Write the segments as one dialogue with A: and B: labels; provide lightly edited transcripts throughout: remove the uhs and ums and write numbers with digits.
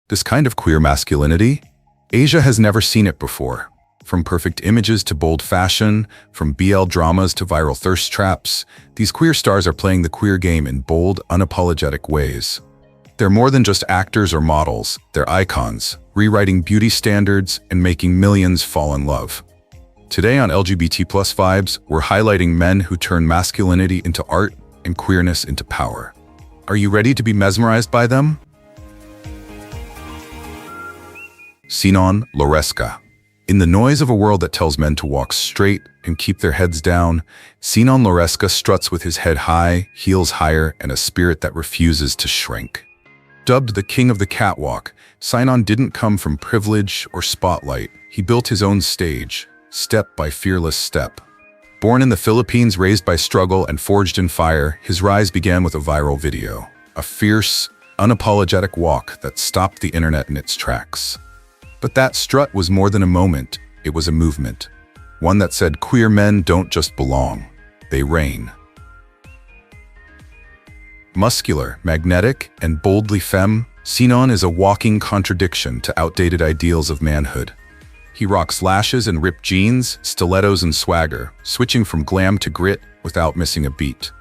A: This kind of queer masculinity, Asia has never seen it before. From perfect images to bold fashion, from BL dramas to viral thirst traps, these queer stars are playing the queer game in bold, unapologetic ways. They're more than just actors or models, they're icons, rewriting beauty standards and making millions fall in love. Today on LGBT+ Vibes, we're highlighting men who turn masculinity into art and queerness into power. Are you ready to be mesmerized by them? Sinon Loresca. In the noise of a world that tells men to walk straight and keep their heads down, Sinon Loresca struts with his head high, heels higher, and a spirit that refuses to shrink. Dubbed the king of the catwalk, Sinon didn't come from privilege or spotlight. He built his own stage, step by fearless step. Born in the Philippines, raised by struggle, and forged in fire, his rise began with a viral video. A fierce, unapologetic walk that stopped the internet in its tracks. But that strut was more than a moment, it was a movement. One that said queer men don't just belong, they reign. Muscular, magnetic, and boldly femme, Sinon is a walking contradiction to outdated ideals of manhood. He rocks lashes and ripped jeans, stilettos and swagger, switching from glam to grit without missing a beat.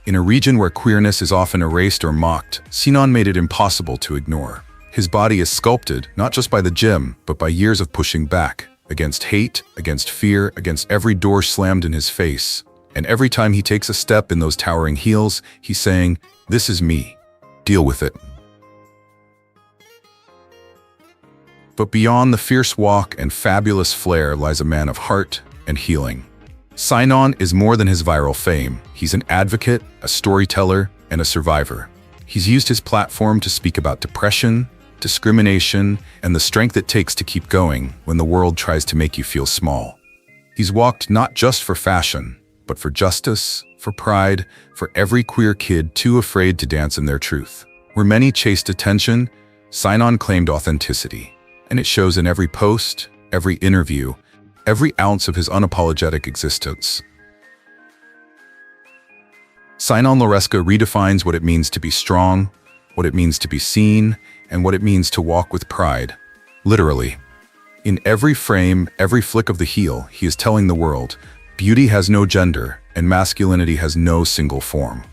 A: In a region where queerness is often erased or mocked, Sinon made it impossible to ignore. His body is sculpted not just by the gym, but by years of pushing back, against hate, against fear, against every door slammed in his face. And every time he takes a step in those towering heels, he's saying, "This is me. Deal with it." But beyond the fierce walk and fabulous flair lies a man of heart and healing. Sinon is more than his viral fame. He's an advocate, a storyteller, and a survivor. He's used his platform to speak about depression, discrimination, and the strength it takes to keep going when the world tries to make you feel small. He's walked not just for fashion, but for justice, for pride, for every queer kid too afraid to dance in their truth. Where many chased attention, Sinon claimed authenticity. And it shows in every post, every interview, every ounce of his unapologetic existence. Sinon Loresca redefines what it means to be strong, what it means to be seen, and what it means to walk with pride. Literally. In every frame, every flick of the heel, he is telling the world, beauty has no gender, and masculinity has no single form.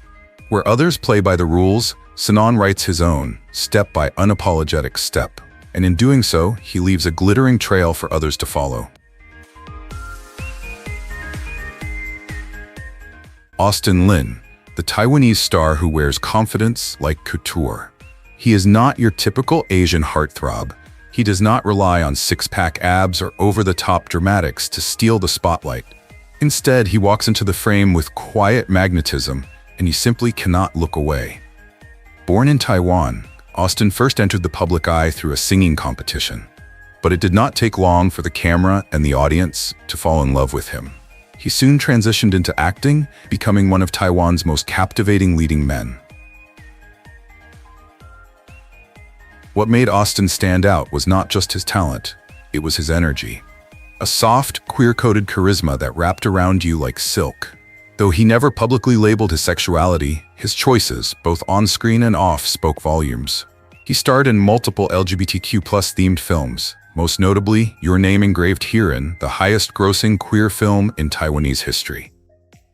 A: Where others play by the rules, Sinon writes his own, step by unapologetic step. And in doing so, he leaves a glittering trail for others to follow. Austin Lin, the Taiwanese star who wears confidence like couture. He is not your typical Asian heartthrob. He does not rely on six-pack abs or over-the-top dramatics to steal the spotlight. Instead, he walks into the frame with quiet magnetism, and you simply cannot look away. Born in Taiwan, Austin first entered the public eye through a singing competition. But it did not take long for the camera and the audience to fall in love with him. He soon transitioned into acting, becoming one of Taiwan's most captivating leading men. What made Austin stand out was not just his talent, it was his energy. A soft, queer-coded charisma that wrapped around you like silk. Though he never publicly labeled his sexuality, his choices, both on-screen and off, spoke volumes. He starred in multiple LGBTQ+ themed films, most notably Your Name Engraved Herein, the highest-grossing queer film in Taiwanese history.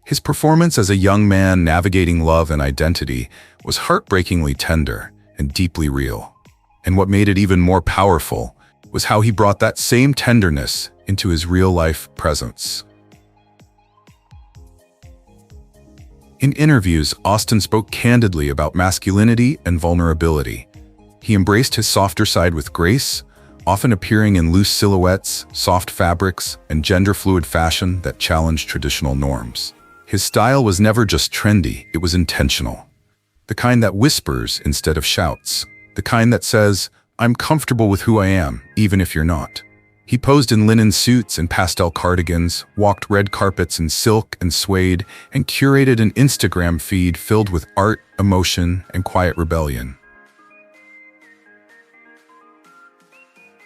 A: His performance as a young man navigating love and identity was heartbreakingly tender and deeply real. And what made it even more powerful was how he brought that same tenderness into his real-life presence. In interviews, Austin spoke candidly about masculinity and vulnerability. He embraced his softer side with grace, often appearing in loose silhouettes, soft fabrics, and gender-fluid fashion that challenged traditional norms. His style was never just trendy, it was intentional. The kind that whispers instead of shouts. The kind that says, "I'm comfortable with who I am, even if you're not." He posed in linen suits and pastel cardigans, walked red carpets in silk and suede, and curated an Instagram feed filled with art, emotion, and quiet rebellion.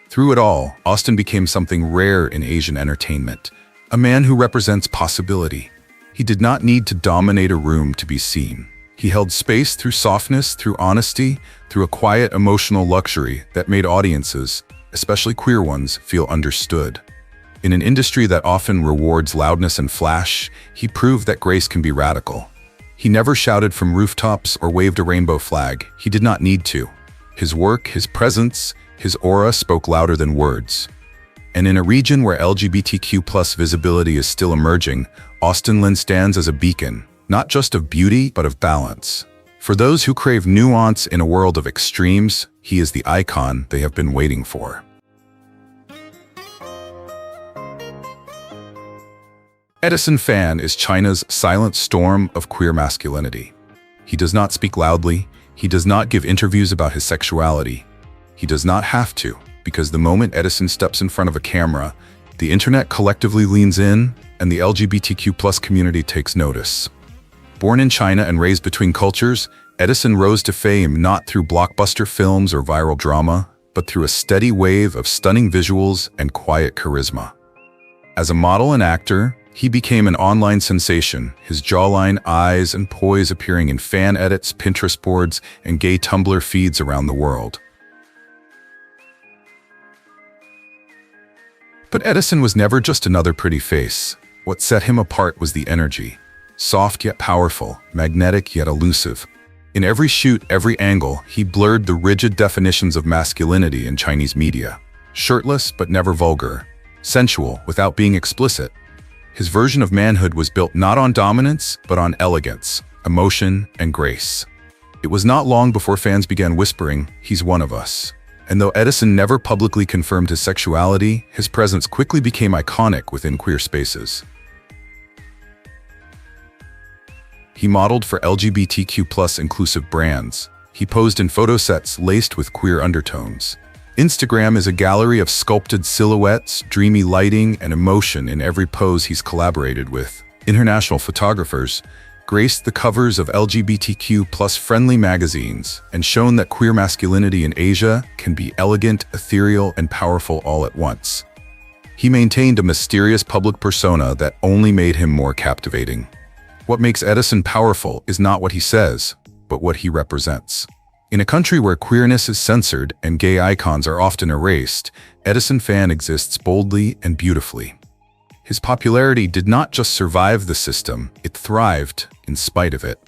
A: Through it all, Austin became something rare in Asian entertainment, a man who represents possibility. He did not need to dominate a room to be seen. He held space through softness, through honesty, through a quiet emotional luxury that made audiences, especially queer ones, feel understood. In an industry that often rewards loudness and flash, he proved that grace can be radical. He never shouted from rooftops or waved a rainbow flag. He did not need to. His work, his presence, his aura spoke louder than words. And in a region where LGBTQ+ visibility is still emerging, Austin Lin stands as a beacon, not just of beauty, but of balance. For those who crave nuance in a world of extremes, he is the icon they have been waiting for. Edison Fan is China's silent storm of queer masculinity. He does not speak loudly. He does not give interviews about his sexuality. He does not have to, because the moment Edison steps in front of a camera, the internet collectively leans in and the LGBTQ+ community takes notice. Born in China and raised between cultures, Edison rose to fame not through blockbuster films or viral drama, but through a steady wave of stunning visuals and quiet charisma. As a model and actor, he became an online sensation, his jawline, eyes, and poise appearing in fan edits, Pinterest boards, and gay Tumblr feeds around the world. But Edison was never just another pretty face. What set him apart was the energy. Soft yet powerful, magnetic yet elusive. In every shoot, every angle, he blurred the rigid definitions of masculinity in Chinese media. Shirtless but never vulgar. Sensual without being explicit. His version of manhood was built not on dominance, but on elegance, emotion, and grace. It was not long before fans began whispering, "He's one of us." And though Edison never publicly confirmed his sexuality, his presence quickly became iconic within queer spaces. He modeled for LGBTQ+ inclusive brands. He posed in photo sets laced with queer undertones. Instagram is a gallery of sculpted silhouettes, dreamy lighting, and emotion in every pose he's collaborated with. International photographers graced the covers of LGBTQ+ friendly magazines and shown that queer masculinity in Asia can be elegant, ethereal, and powerful all at once. He maintained a mysterious public persona that only made him more captivating. What makes Edison powerful is not what he says, but what he represents. In a country where queerness is censored and gay icons are often erased, Edison Fan exists boldly and beautifully. His popularity did not just survive the system, it thrived in spite of it.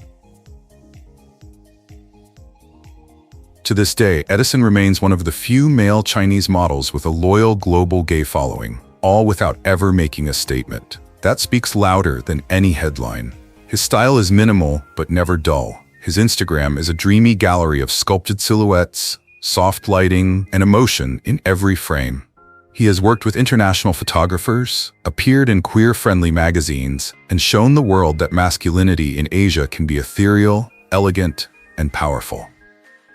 A: To this day, Edison remains one of the few male Chinese models with a loyal global gay following, all without ever making a statement. That speaks louder than any headline. His style is minimal but never dull. His Instagram is a dreamy gallery of sculpted silhouettes, soft lighting, and emotion in every frame. He has worked with international photographers, appeared in queer-friendly magazines, and shown the world that masculinity in Asia can be ethereal, elegant, and powerful.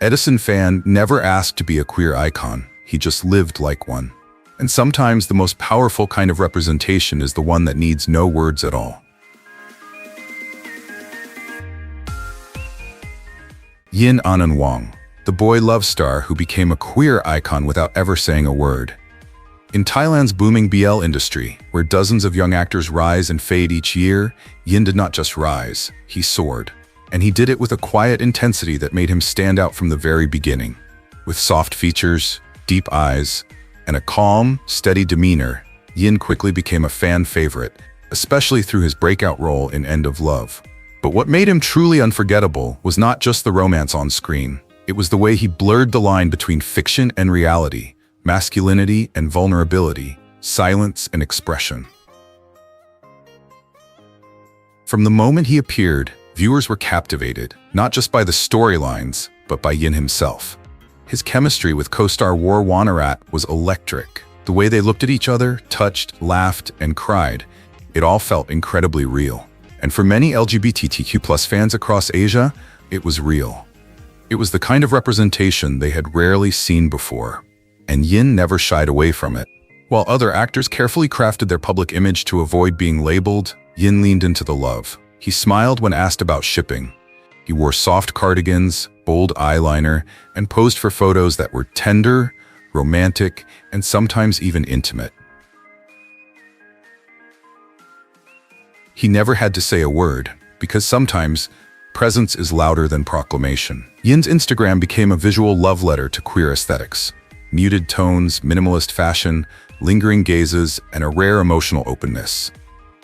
A: Edison Fan never asked to be a queer icon, he just lived like one. And sometimes the most powerful kind of representation is the one that needs no words at all. Yin Anan Wong, the boy love star who became a queer icon without ever saying a word. In Thailand's booming BL industry, where dozens of young actors rise and fade each year, Yin did not just rise, he soared. And he did it with a quiet intensity that made him stand out from the very beginning. With soft features, deep eyes, and a calm, steady demeanor, Yin quickly became a fan favorite, especially through his breakout role in End of Love. But what made him truly unforgettable was not just the romance on screen. It was the way he blurred the line between fiction and reality, masculinity and vulnerability, silence and expression. From the moment he appeared, viewers were captivated, not just by the storylines, but by Yin himself. His chemistry with co-star Kwon Hyunbin was electric. The way they looked at each other, touched, laughed, and cried, it all felt incredibly real. And for many LGBTQ+ fans across Asia, it was real. It was the kind of representation they had rarely seen before. And Yin never shied away from it. While other actors carefully crafted their public image to avoid being labeled, Yin leaned into the love. He smiled when asked about shipping. He wore soft cardigans, bold eyeliner, and posed for photos that were tender, romantic, and sometimes even intimate. He never had to say a word, because sometimes Presence is louder than proclamation. Yin's Instagram became a visual love letter to queer aesthetics. Muted tones, minimalist fashion, lingering gazes, and a rare emotional openness.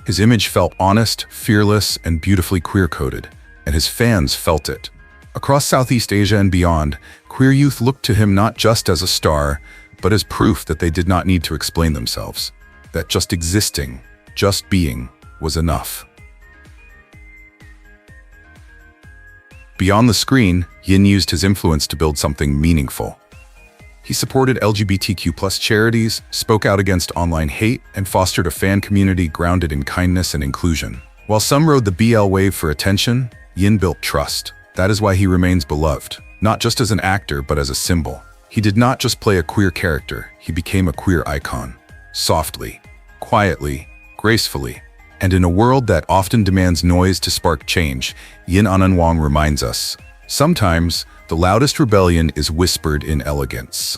A: His image felt honest, fearless, and beautifully queer-coded, and his fans felt it. Across Southeast Asia and beyond, queer youth looked to him not just as a star, but as proof that they did not need to explain themselves. That just existing, just being, was enough. Beyond the screen, Yin used his influence to build something meaningful. He supported LGBTQ+ charities, spoke out against online hate, and fostered a fan community grounded in kindness and inclusion. While some rode the BL wave for attention, Yin built trust. That is why he remains beloved, not just as an actor, but as a symbol. He did not just play a queer character, he became a queer icon. Softly, quietly, gracefully. And in a world that often demands noise to spark change, Yin Anan Wong reminds us, sometimes the loudest rebellion is whispered in elegance.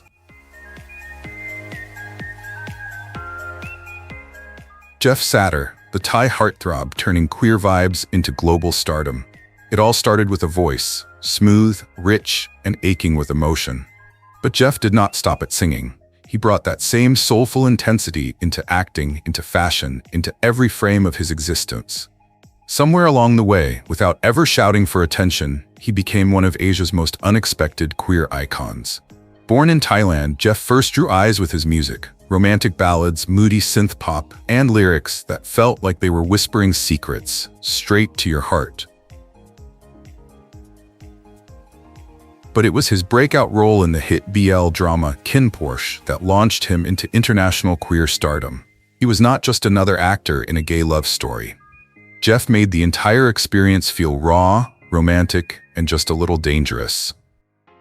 A: Jeff Satur, the Thai heartthrob turning queer vibes into global stardom. It all started with a voice, smooth, rich, and aching with emotion. But Jeff did not stop at singing. He brought that same soulful intensity into acting, into fashion, into every frame of his existence. Somewhere along the way, without ever shouting for attention, he became one of Asia's most unexpected queer icons. Born in Thailand, Jeff first drew eyes with his music, romantic ballads, moody synth pop, and lyrics that felt like they were whispering secrets, straight to your heart. But it was his breakout role in the hit BL drama Kin Porsche that launched him into international queer stardom. He was not just another actor in a gay love story. Jeff made the entire experience feel raw, romantic, and just a little dangerous.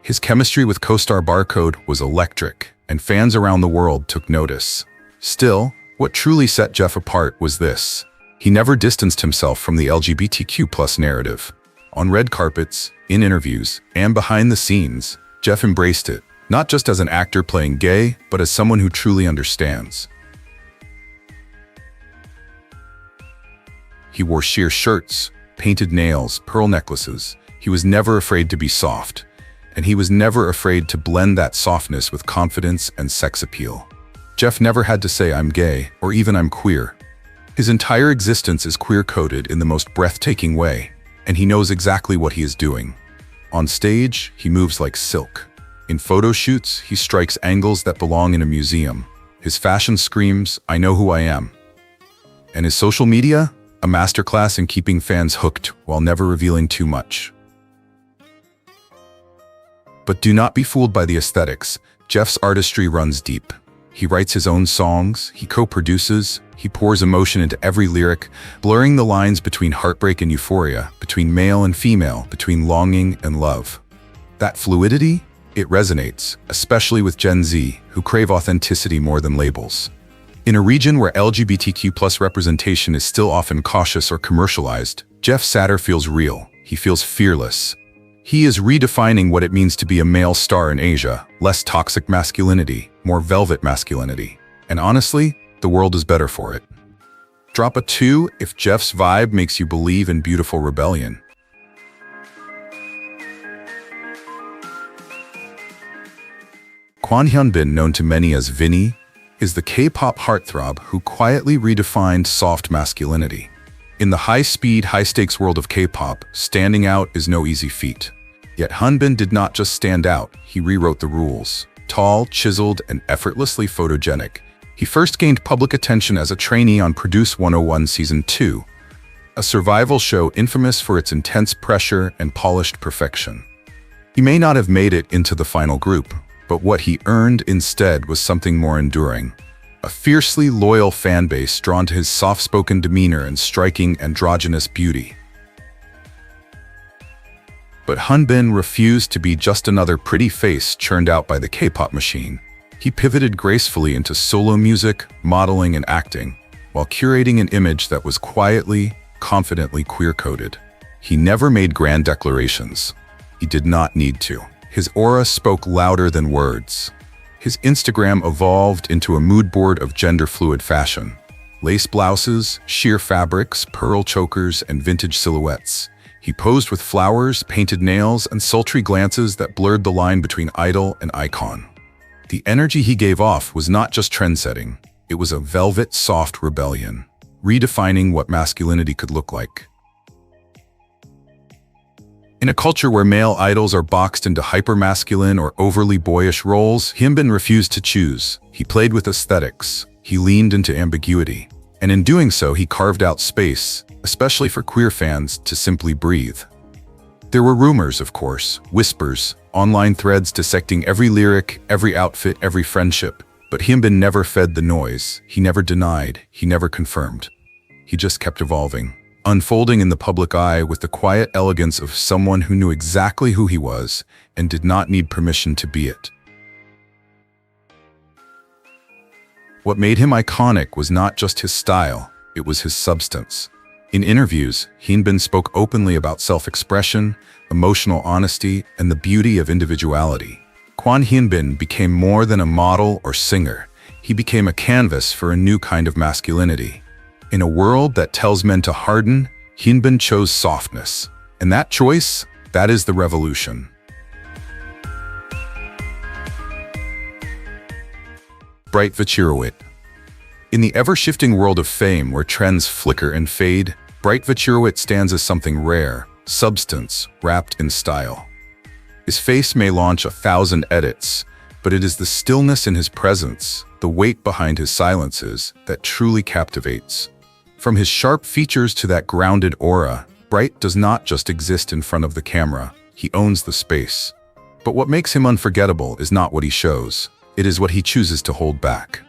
A: His chemistry with co-star Barcode was electric, and fans around the world took notice. Still, what truly set Jeff apart was this. He never distanced himself from the LGBTQ+ narrative. On red carpets, in interviews, and behind the scenes, Jeff embraced it, not just as an actor playing gay, but as someone who truly understands. He wore sheer shirts, painted nails, pearl necklaces. He was never afraid to be soft, and he was never afraid to blend that softness with confidence and sex appeal. Jeff never had to say I'm gay, or even I'm queer. His entire existence is queer-coded in the most breathtaking way, and he knows exactly what he is doing. On stage, he moves like silk. In photo shoots, he strikes angles that belong in a museum. His fashion screams, I know who I am. And his social media? A masterclass in keeping fans hooked while never revealing too much. But do not be fooled by the aesthetics. Jeff's artistry runs deep. He writes his own songs, he co-produces, he pours emotion into every lyric, blurring the lines between heartbreak and euphoria, between male and female, between longing and love. That fluidity, it resonates, especially with Gen Z, who crave authenticity more than labels. In a region where LGBTQ+ representation is still often cautious or commercialized, Jeff Satur feels real. He feels fearless. He is redefining what it means to be a male star in Asia, less toxic masculinity, more velvet masculinity. And honestly, the world is better for it. Drop a 2 if Jeff's vibe makes you believe in beautiful rebellion. Kwon Hyunbin, known to many as Vinny, is the K-pop heartthrob who quietly redefined soft masculinity. In the high-speed, high-stakes world of K-pop, standing out is no easy feat. Yet Hyunbin did not just stand out, he rewrote the rules. Tall, chiseled, and effortlessly photogenic, he first gained public attention as a trainee on Produce 101 Season 2, a survival show infamous for its intense pressure and polished perfection. He may not have made it into the final group, but what he earned instead was something more enduring. A fiercely loyal fan base drawn to his soft-spoken demeanor and striking androgynous beauty. But Hyunbin refused to be just another pretty face churned out by the K-pop machine. He pivoted gracefully into solo music, modeling, and acting, while curating an image that was quietly, confidently queer-coded. He never made grand declarations. He did not need to. His aura spoke louder than words. His Instagram evolved into a mood board of gender-fluid fashion. Lace blouses, sheer fabrics, pearl chokers, and vintage silhouettes. He posed with flowers, painted nails, and sultry glances that blurred the line between idol and icon. The energy he gave off was not just trend-setting, it was a velvet, soft rebellion, redefining what masculinity could look like. In a culture where male idols are boxed into hyper-masculine or overly boyish roles, Hyunbin refused to choose. He played with aesthetics. He leaned into ambiguity. And in doing so, he carved out space, especially for queer fans, to simply breathe. There were rumors, of course, whispers, online threads dissecting every lyric, every outfit, every friendship. But Hyunbin never fed the noise. He never denied. He never confirmed. He just kept evolving, unfolding in the public eye with the quiet elegance of someone who knew exactly who he was and did not need permission to be it. What made him iconic was not just his style, it was his substance. In interviews, Hyunbin spoke openly about self-expression, emotional honesty, and the beauty of individuality. Kwon Hyunbin became more than a model or singer. He became a canvas for a new kind of masculinity. In a world that tells men to harden, Hyunbin chose softness. And that choice, that is the revolution. Bright Vachirawit. In the ever-shifting world of fame where trends flicker and fade, Bright Vachirawit stands as something rare, substance wrapped in style. His face may launch 1,000 edits, but it is the stillness in his presence, the weight behind his silences, that truly captivates. From his sharp features to that grounded aura, Bright does not just exist in front of the camera, he owns the space. But what makes him unforgettable is not what he shows, it is what he chooses to hold back.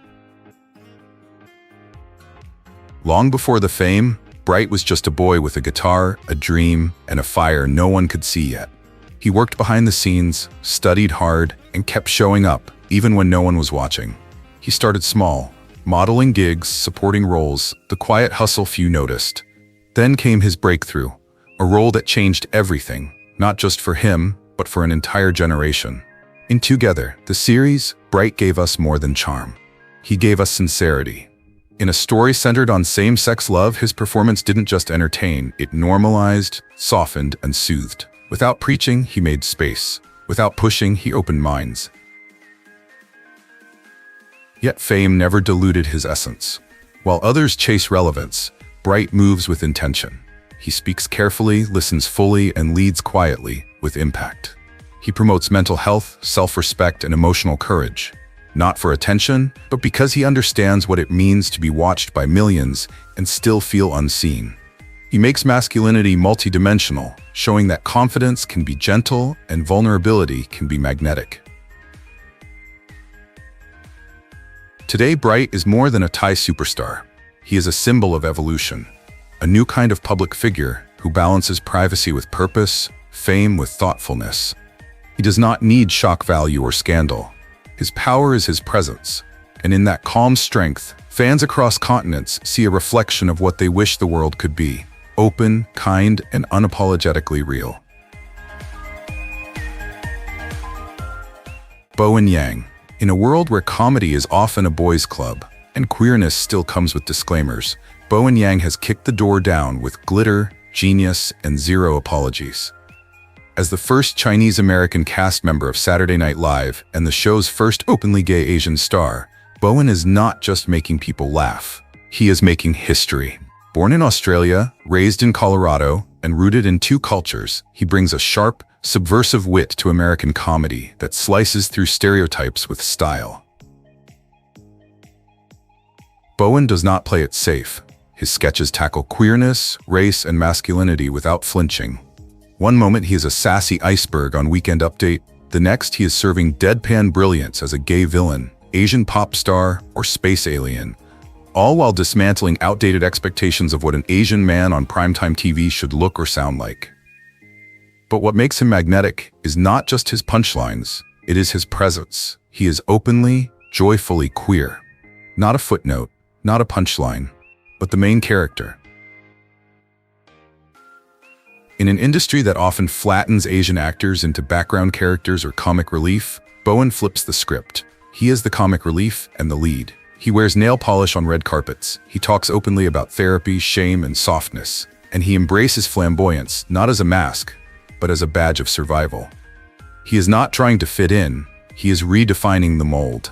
A: Long before the fame, Bright was just a boy with a guitar, a dream, and a fire no one could see yet. He worked behind the scenes, studied hard, and kept showing up, even when no one was watching. He started small, modeling gigs, supporting roles, the quiet hustle few noticed. Then came his breakthrough, a role that changed everything, not just for him, but for an entire generation. In Together, the series, Bright gave us more than charm. He gave us sincerity. In a story centered on same-sex love, his performance didn't just entertain, it normalized, softened, and soothed. Without preaching, he made space. Without pushing, he opened minds. Yet fame never diluted his essence. While others chase relevance, Bright moves with intention. He speaks carefully, listens fully, and leads quietly, with impact. He promotes mental health, self-respect, and emotional courage. Not for attention, but because he understands what it means to be watched by millions and still feel unseen. He makes masculinity multidimensional, showing that confidence can be gentle and vulnerability can be magnetic. Today, Bright is more than a Thai superstar. He is a symbol of evolution, a new kind of public figure who balances privacy with purpose, fame with thoughtfulness. He does not need shock value or scandal. His power is his presence, and in that calm strength, fans across continents see a reflection of what they wish the world could be. Open, kind, and unapologetically real. Bowen Yang. In a world where comedy is often a boys' club, and queerness still comes with disclaimers, Bowen Yang has kicked the door down with glitter, genius, and zero apologies. As the first Chinese-American cast member of Saturday Night Live and the show's first openly gay Asian star, Bowen is not just making people laugh. He is making history. Born in Australia, raised in Colorado, and rooted in two cultures, he brings a sharp, subversive wit to American comedy that slices through stereotypes with style. Bowen does not play it safe. His sketches tackle queerness, race, and masculinity without flinching. One moment he is a sassy iceberg on Weekend Update, the next he is serving deadpan brilliance as a gay villain, Asian pop star, or space alien, all while dismantling outdated expectations of what an Asian man on primetime TV should look or sound like. But what makes him magnetic is not just his punchlines, it is his presence. He is openly, joyfully queer. Not a footnote, not a punchline, but the main character. In an industry that often flattens Asian actors into background characters or comic relief, Bowen flips the script. He is the comic relief and the lead. He wears nail polish on red carpets. He talks openly about therapy, shame, and softness. And he embraces flamboyance, not as a mask, but as a badge of survival. He is not trying to fit in, he is redefining the mold.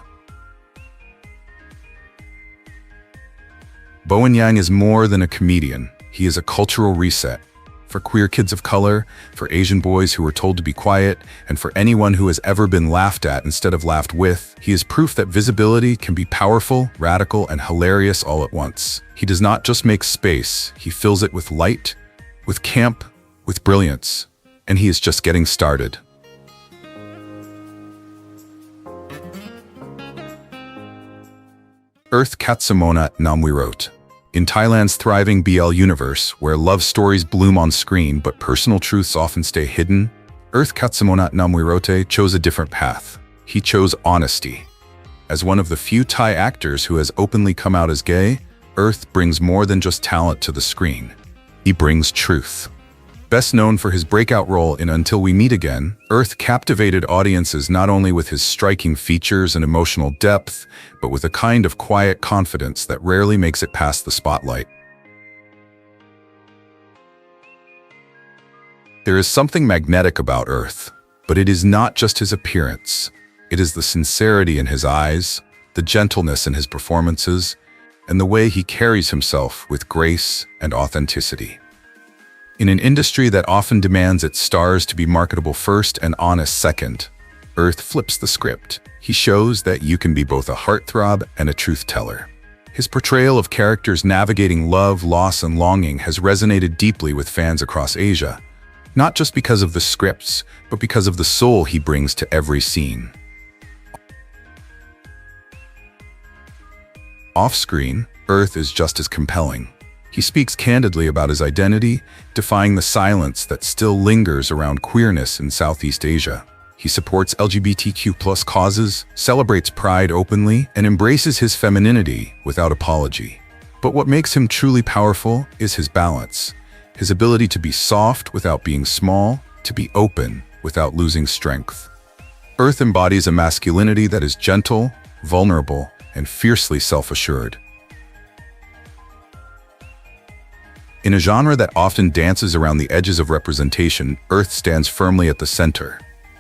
A: Bowen Yang is more than a comedian, he is a cultural reset. For queer kids of color, for Asian boys who were told to be quiet, and for anyone who has ever been laughed at instead of laughed with, he is proof that visibility can be powerful, radical, and hilarious all at once. He does not just make space, he fills it with light, with camp, with brilliance, and he is just getting started. Earth Katsamonnat Namwirote. In Thailand's thriving BL universe, where love stories bloom on screen but personal truths often stay hidden, Earth Katsamonnat Namwirote chose a different path. He chose honesty. As one of the few Thai actors who has openly come out as gay, Earth brings more than just talent to the screen. He brings truth. Best known for his breakout role in Until We Meet Again, Earth captivated audiences not only with his striking features and emotional depth, but with a kind of quiet confidence that rarely makes it past the spotlight. There is something magnetic about Earth, but it is not just his appearance. It is the sincerity in his eyes, the gentleness in his performances, and the way he carries himself with grace and authenticity. In an industry that often demands its stars to be marketable first and honest second, Earth flips the script. He shows that you can be both a heartthrob and a truth-teller. His portrayal of characters navigating love, loss, and longing has resonated deeply with fans across Asia, not just because of the scripts, but because of the soul he brings to every scene. Off-screen, Earth is just as compelling. He speaks candidly about his identity, defying the silence that still lingers around queerness in Southeast Asia. He supports LGBTQ+ causes, celebrates pride openly, and embraces his femininity without apology. But what makes him truly powerful is his balance, his ability to be soft without being small, to be open without losing strength. Earth embodies a masculinity that is gentle, vulnerable, and fiercely self-assured. In a genre that often dances around the edges of representation, Earth stands firmly at the center.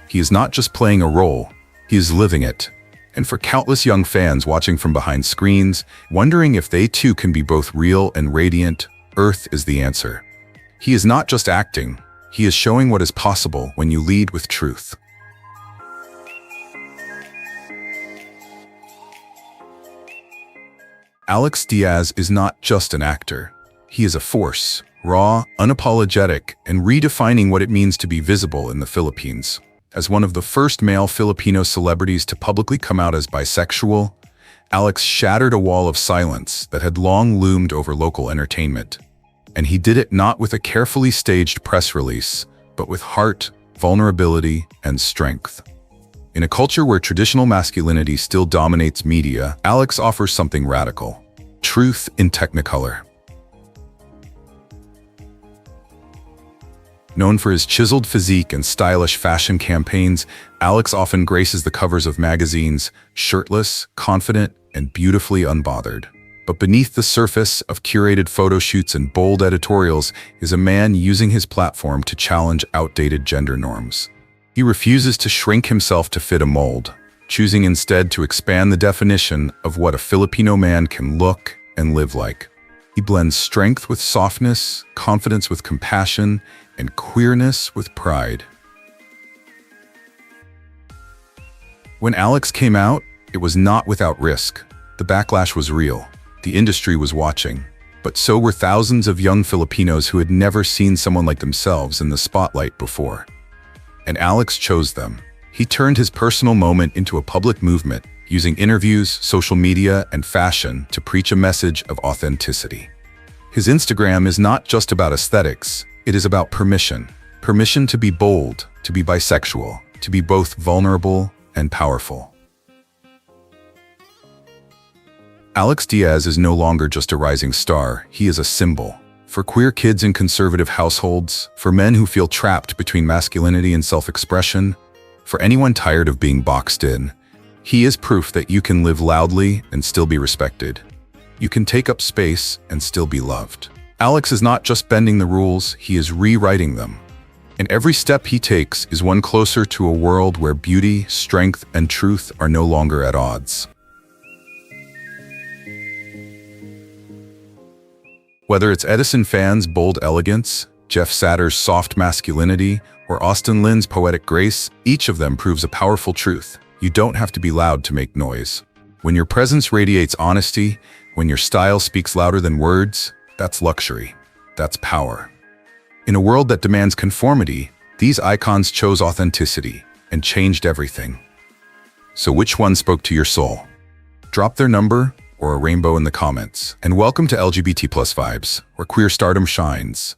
A: He is not just playing a role, he is living it. And for countless young fans watching from behind screens, wondering if they too can be both real and radiant, Earth is the answer. He is not just acting, he is showing what is possible when you lead with truth. Alex Diaz is not just an actor. He is a force, raw, unapologetic, and redefining what it means to be visible in the Philippines. As one of the first male Filipino celebrities to publicly come out as bisexual, Alex shattered a wall of silence that had long loomed over local entertainment. And he did it not with a carefully staged press release, but with heart, vulnerability, and strength. In a culture where traditional masculinity still dominates media, Alex offers something radical: truth in Technicolor. Known for his chiseled physique and stylish fashion campaigns, Alex often graces the covers of magazines, shirtless, confident, and beautifully unbothered. But beneath the surface of curated photo shoots and bold editorials is a man using his platform to challenge outdated gender norms. He refuses to shrink himself to fit a mold, choosing instead to expand the definition of what a Filipino man can look and live like. He blends strength with softness, confidence with compassion, and queerness with pride. When Alex came out, it was not without risk. The backlash was real. The industry was watching. But so were thousands of young Filipinos who had never seen someone like themselves in the spotlight before. And Alex chose them. He turned his personal moment into a public movement, using interviews, social media, and fashion to preach a message of authenticity. His Instagram is not just about aesthetics. It is about permission. Permission to be bold, to be bisexual, to be both vulnerable and powerful. Alex Diaz is no longer just a rising star, he is a symbol. For queer kids in conservative households, for men who feel trapped between masculinity and self-expression, for anyone tired of being boxed in, he is proof that you can live loudly and still be respected. You can take up space and still be loved. Alex is not just bending the rules, he is rewriting them. And every step he takes is one closer to a world where beauty, strength, and truth are no longer at odds. Whether it's Edison Fan's bold elegance, Jeff Satter's soft masculinity, or Austin Lin's poetic grace, each of them proves a powerful truth. You don't have to be loud to make noise. When your presence radiates honesty, when your style speaks louder than words, that's luxury. That's power. In a world that demands conformity, these icons chose authenticity and changed everything. So which one spoke to your soul? Drop their number or a rainbow in the comments. And welcome to LGBT+ Vibes, where queer stardom shines.